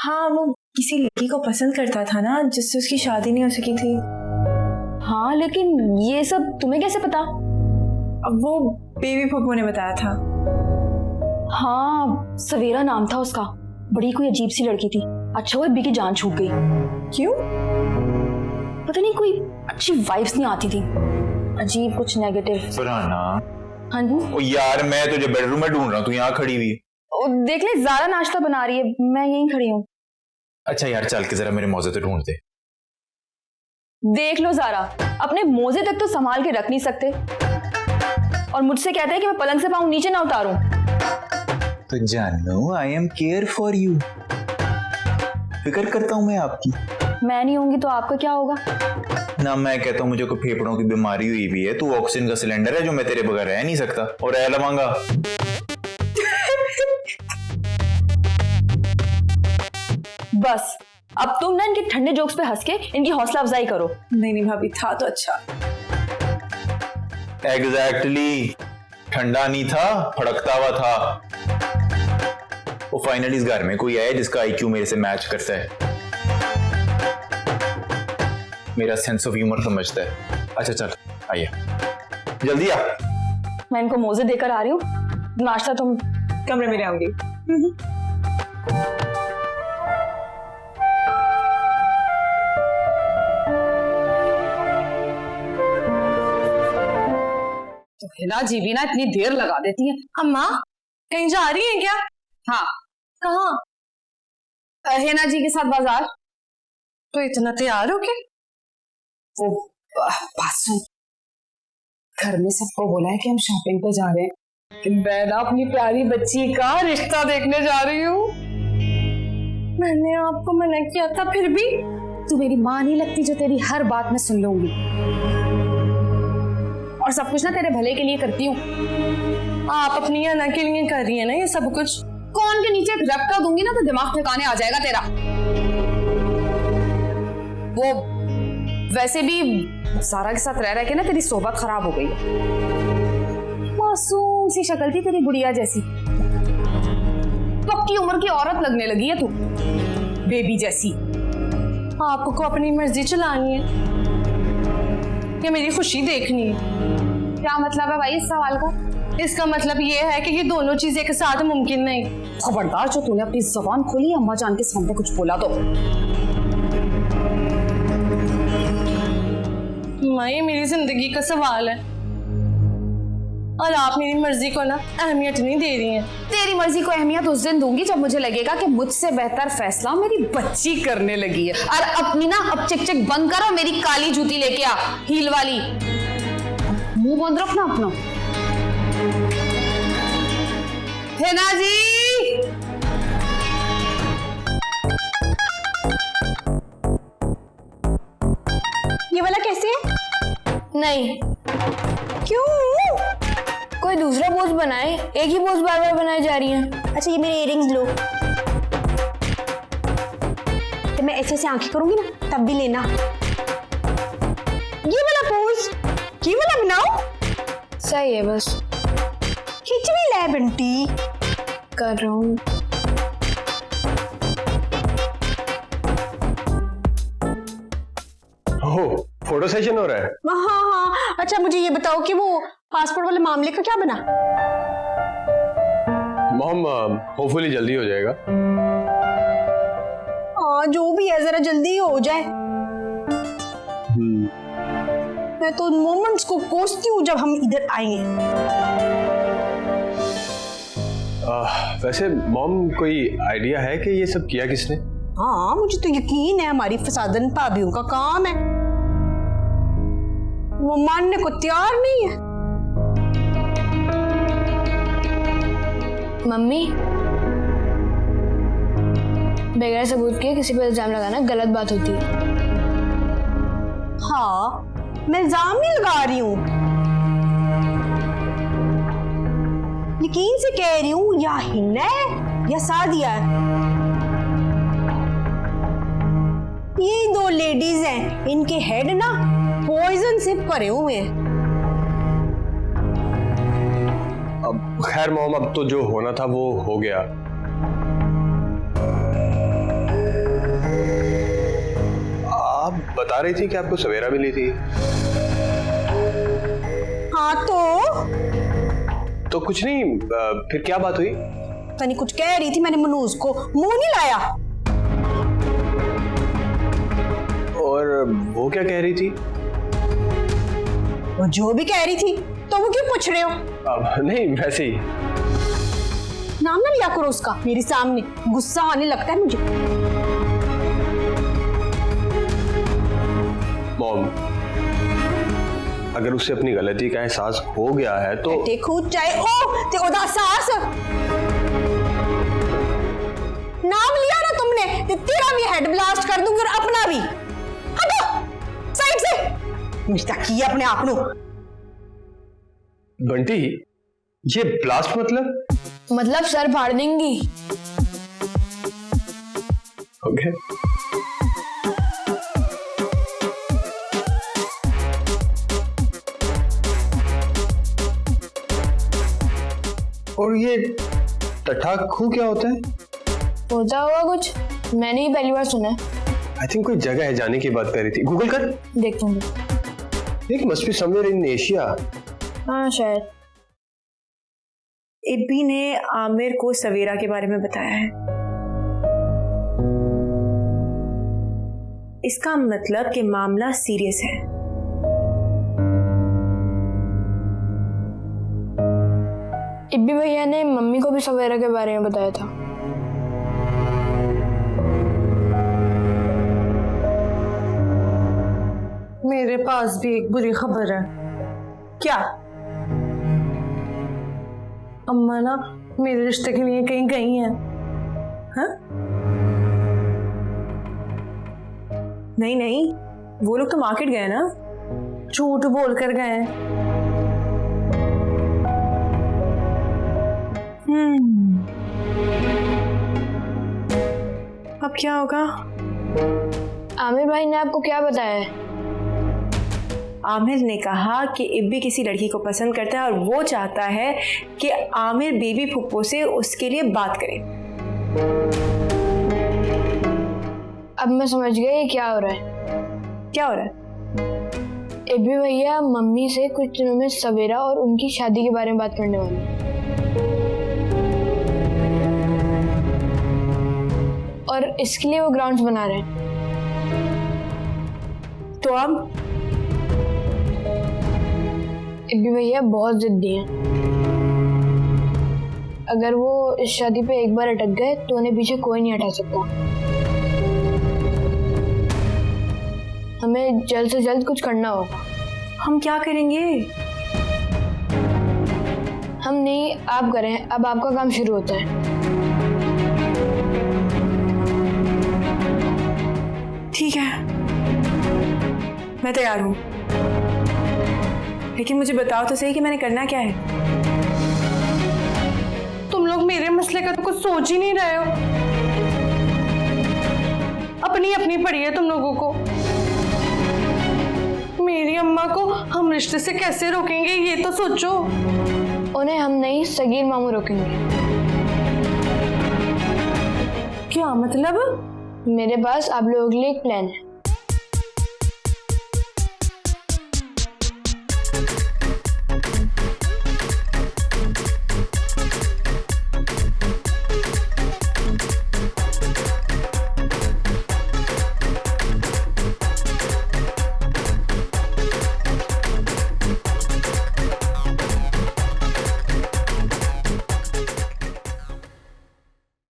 हाँ, वो किसी लड़की को पसंद करता था ना, जिससे उसकी शादी नहीं हो सकी थी। हाँ, लेकिन ये सब तुम्हें कैसे पता? अब वो बेबी पप्पू ने बताया था। हाँ, सवेरा नाम था उसका। बड़ी कोई अजीब सी लड़की थी। अच्छा हुआ अब्बी की जान छूट गई। क्यों? पता नहीं, कोई अच्छी वाइब्स नहीं आती थी, अजीब कुछ नेगेटिव। फरहाना। हाँ जी। ओ यार, मैं तुझे बेडरूम में ढूंढ रहा हूँ, तू यहाँ खड़ी हुई। देख ले, ज़ारा नाश्ता बना रही है, मैं यहीं खड़ी हूँ। अच्छा यार, चल के जरा मेरे मोजे तो ढूंढ दे। देख लो ज़ारा, अपने मोजे तक तो संभाल के रख नहीं सकते, और मुझसे कहते हैं कि मैं पलंग से पाँव नीचे ना उतारूं। तो जानो, I am care for you. फिक्र करता हूँ मैं आपकी। मैं नहीं होंगी तो आपका क्या होगा? ना मैं कहता हूँ मुझे कोई फेफड़ों की बीमारी हुई भी है, तू ऑक्सीजन का सिलेंडर है जो मैं तेरे बगैर रह नहीं सकता। और रह लवांगा। बस अब तुम ना इनके ठंडे जोक्स पे हंस के इनकी हौसला अफजाई करो। नहीं भाभी, था तो अच्छा। एग्जैक्टली, ठंडा नहीं था, फड़कता हुआ था। वो फाइनली इस घर में कोई आया जिसका आईक्यू मेरे से मैच करता है, मेरा सेंस ऑफ ह्यूमर समझता है। अच्छा चल आइए, जल्दी आ। मैं इनको मोजे देकर आ रही हूँ, नाश्ता तुम कमरे में ले आऊंगी। तो हिना जी भी ना इतनी देर लगा देती है। अम्मा कहीं जा रही हैं क्या? हाँ। कहाँ? हिना जी के साथ बाजार। तो इतना तैयार हो क्या? वो बात सुन, घर में सबको बोला है कि हम शॉपिंग पे जा रहे हैं। मैं ना अपनी प्यारी बच्ची का रिश्ता देखने जा रही हूँ। मैंने आपको मना किया था, फिर भी तू मेरी माँ नहीं लगती जो तेरी हर बात में सुन लूंगी, और सब कुछ ना तेरे भले के लिए करती हूँ। आप अपनी अना के लिए कर रही है ना ये सब कुछ। कौन के नीचे रखा दूंगी ना तो दिमाग ठिकाने आ जाएगा तेरा। वो वैसे भी सारा के साथ रह रह के ना तेरी सोबत खराब हो गई है। मासूम सी शक्ल थी तेरी गुड़िया जैसी, पक्की उम्र की औरत लगने लगी है तू, बेबी जैसी। आपको अपनी मर्जी चलानी है या मेरी खुशी देखनी है? क्या मतलब है भाई इस सवाल का? इसका मतलब ये है कि ये दोनों चीजें एक साथ मुमकिन नहीं। खबरदार जो तूने अपनी जुबान खोली अम्मा जान के सामने कुछ बोला तो। माँ, ये मेरी जिंदगी का सवाल है और आप मेरी मर्जी को ना अहमियत नहीं दे रही हैं। तेरी मर्जी को अहमियत उस दिन दूंगी जब मुझे लगेगा कि मुझसे बेहतर फैसला मेरी बच्ची करने लगी है। और अपनी ना अब चिक चिक बंद करो, मेरी काली जूती लेके आ, हील वाली। मुंह बंद रखना अपना। हिना जी, ये वाला कैसे है? नहीं। क्यों? कोई दूसरा पोज बनाए, एक ही पोज बार बार बनाई जा रही है। अच्छा, ये मेरे इयररिंग्स लो। तो मैं ऐसे आंखें करूंगी ना तब भी लेना। ये वाला पोज, ये वाला बनाओ। सही है, बस खिंच भी ले बंटी। कर रहा हूँ। ओह, फोटो सेशन हो रहा है। हाँ हाँ। अच्छा मुझे ये बताओ कि वो पासपोर्ट वाले मामले का क्या बना? मॉम, होपफुली जल्दी हो जाएगा। हाँ, जो भी है जरा जल्दी हो जाए। मैं तो मोमेंट्स को कोसती हूँ जब हम इधर आएंगे। वैसे मॉम, कोई आइडिया है कि ये सब किया किसने? हाँ, मुझे तो यकीन है हमारी फसादन भाभीयों का काम है। वो मानने को तैयार नहीं है। मम्मी, बगैर सबूत के किसी पर इल्जाम लगाना गलत बात होती है। हाँ, मैं इल्जाम नहीं लगा रही हूँ, यकीन से कह रही हूँ, या हिना है या सादिया है। ये दो लेडीज हैं, इनके हेड ना पॉइजन से भरे हुए हैं। अब खैर मॉम, अब तो जो होना था वो हो गया। बता रही थी कि आपको सवेरा मिली थी। हाँ तो कुछ नहीं, फिर क्या बात हुई? तनी कुछ कह रही थी, मैंने मनूज को मुंह नहीं लाया। और वो क्या कह रही थी? वो जो भी कह रही थी, तो वो क्यों पूछ रहे हो? नहीं, वैसे ही। नाम ना लिया करो उसका मेरे सामने, गुस्सा आने लगता है मुझे। मॉम, अगर उसे अपनी गलती का एहसास हो गया है तो खुद चाहे ओ ते ओदा सास नाम लिया ना तुमने, ते तेरा भी हेड ब्लास्ट कर दूंगी और अपना भी। हटो साइड से, मिस्ता किया अपने आप नु। बंटी, ये ब्लास्ट मतलब सर फाड़ देंगी। ओके। और ये टठाकू क्या होता है? होता होगा कुछ, मैंने ही पहली बार सुना है। आई थिंक कोई जगह है जाने की बात कर रही थी। गूगल कर, देखता हूँ। एक must be somewhere in Asia. हाँ शायद। इब्बी ने आमिर को सवेरा के बारे में बताया है। इसका मतलब कि मामला सीरियस है। इब्बी भैया ने मम्मी को भी सवेरा के बारे में बताया था। मेरे पास भी एक बुरी खबर है। क्या? अम्मा ना मेरे रिश्ते के लिए कहीं गई हैं। हाँ? नहीं नहीं, वो लोग तो मार्केट गए ना। झूठ बोल कर गए हैं। अब क्या होगा? आमिर भाई ने आपको क्या बताया है? आमिर ने कहा कि इब्बी किसी लड़की को पसंद करता है और वो चाहता है कि आमिर बेबी फुप्पो से उसके लिए बात करे। अब मैं समझ गई ये क्या हो रहा है। क्या हो रहा है? इब्बी भैया मम्मी से कुछ दिनों में सवेरा और उनकी शादी के बारे में बात करने वाले हैं। और इसके लिए वो ग्राउंड्स बना रहे हैं। तो अब इब्बी भैया बहुत जिद्दी हैं। अगर वो इस शादी पे एक बार अटक गए तो उन्हें पीछे कोई नहीं हटा सकता। हमें जल्द से जल्द कुछ करना होगा। हम क्या करेंगे? हम नहीं, आप करें। अब आपका काम शुरू होता है। ठीक है, मैं तैयार हूँ, लेकिन मुझे बताओ तो सही कि मैंने करना क्या है। तुम लोग मेरे मसले का तो कुछ सोच ही नहीं रहे हो। अपनी अपनी पड़ी है तुम लोगों को। मेरी अम्मा को हम रिश्ते से कैसे रोकेंगे ये तो सोचो। उन्हें हम नहीं, सगीर मामू रोकेंगे। क्या मतलब? मेरे पास आप लोगों के लिए एक प्लान है।